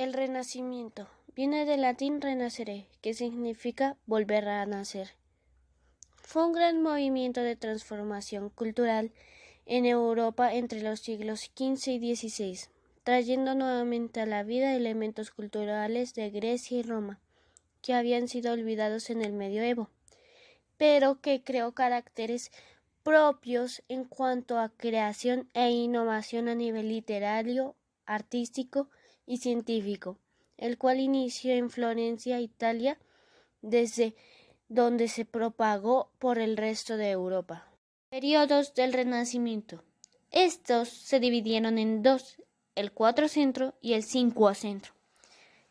El Renacimiento viene del latín renascere, que significa volver a nacer. Fue un gran movimiento de transformación cultural en Europa entre los siglos XV y XVI, trayendo nuevamente a la vida elementos culturales de Grecia y Roma, que habían sido olvidados en el medioevo, pero que creó caracteres propios en cuanto a creación e innovación a nivel literario, artístico y científico, el cual inició en Florencia, Italia, desde donde se propagó por el resto de Europa. Periodos del Renacimiento. Estos se dividieron en dos, el Quattrocento y el Cinquecento.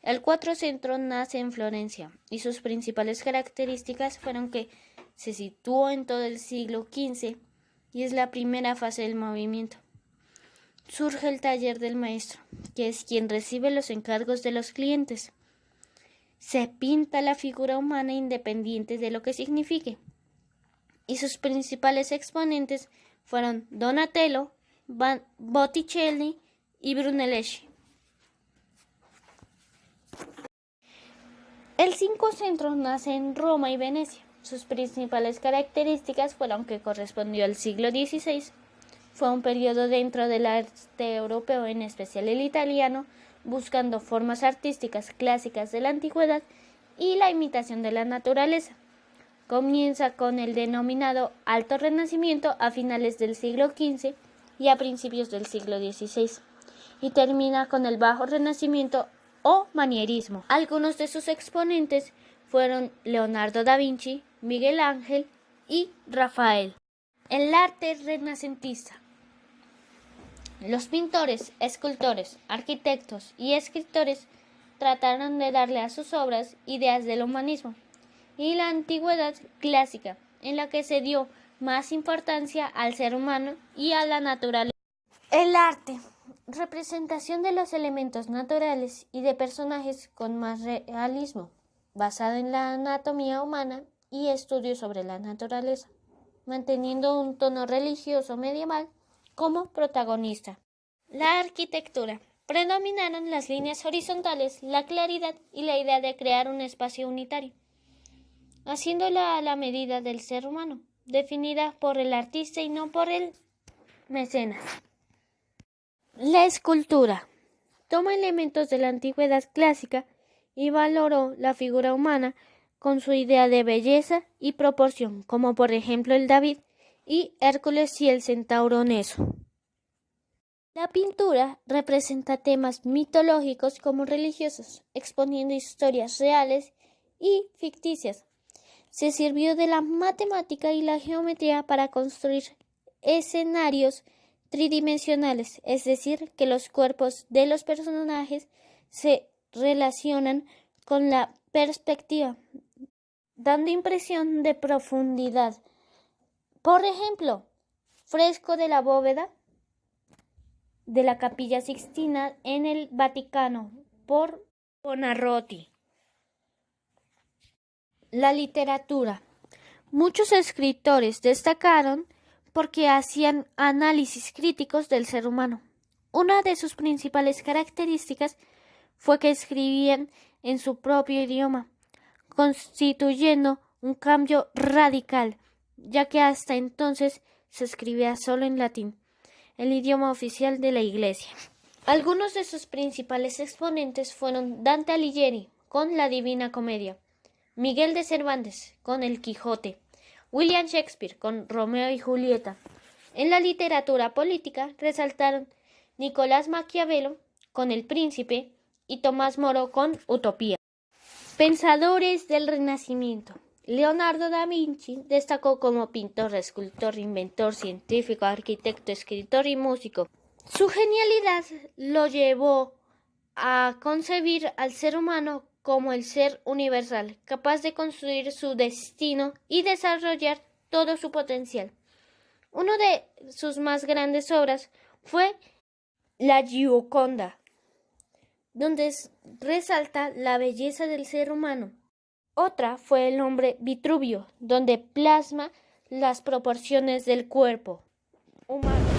El Quattrocento nace en Florencia y sus principales características fueron que se situó en todo el siglo XV y es la primera fase del movimiento. Surge el taller del maestro, que es quien recibe los encargos de los clientes. Se pinta la figura humana independiente de lo que signifique, y sus principales exponentes fueron Donatello, Botticelli y Brunelleschi. El Cinquecento nace en Roma y Venecia. Sus principales características fueron que correspondió al siglo XVI. Fue un periodo dentro del arte europeo, en especial el italiano, buscando formas artísticas clásicas de la antigüedad y la imitación de la naturaleza. Comienza con el denominado Alto Renacimiento a finales del siglo XV y a principios del siglo XVI, y termina con el Bajo Renacimiento o manierismo. Algunos de sus exponentes fueron Leonardo da Vinci, Miguel Ángel y Rafael. El arte renacentista. Los pintores, escultores, arquitectos y escritores trataron de darle a sus obras ideas del humanismo y la antigüedad clásica, en la que se dio más importancia al ser humano y a la naturaleza. El arte, representación de los elementos naturales y de personajes con más realismo, basado en la anatomía humana y estudios sobre la naturaleza, manteniendo un tono religioso medieval como protagonista. La arquitectura. Predominaron las líneas horizontales, la claridad y la idea de crear un espacio unitario, haciéndola a la medida del ser humano, definida por el artista y no por el mecenas. La escultura. Toma elementos de la antigüedad clásica y valoró la figura humana con su idea de belleza y proporción, como por ejemplo el David y Hércules y el centauro Neso. La pintura representa temas mitológicos como religiosos, exponiendo historias reales y ficticias. Se sirvió de la matemática y la geometría para construir escenarios tridimensionales, es decir, que los cuerpos de los personajes se relacionan con la perspectiva, dando impresión de profundidad. Por ejemplo, fresco de la bóveda de la Capilla Sixtina en el Vaticano por Buonarroti. La literatura. Muchos escritores destacaron porque hacían análisis críticos del ser humano. Una de sus principales características fue que escribían en su propio idioma, constituyendo un cambio radical, ya que hasta entonces se escribía solo en latín, el idioma oficial de la Iglesia. Algunos de sus principales exponentes fueron Dante Alighieri con la Divina Comedia, Miguel de Cervantes con El Quijote, William Shakespeare con Romeo y Julieta. En la literatura política resaltaron Nicolás Maquiavelo con El Príncipe y Tomás Moro con Utopía. Pensadores del Renacimiento. Leonardo da Vinci destacó como pintor, escultor, inventor, científico, arquitecto, escritor y músico. Su genialidad lo llevó a concebir al ser humano como el ser universal, capaz de construir su destino y desarrollar todo su potencial. Una de sus más grandes obras fue La Gioconda, donde resalta la belleza del ser humano. Otra fue El hombre Vitruvio, donde plasma las proporciones del cuerpo humano.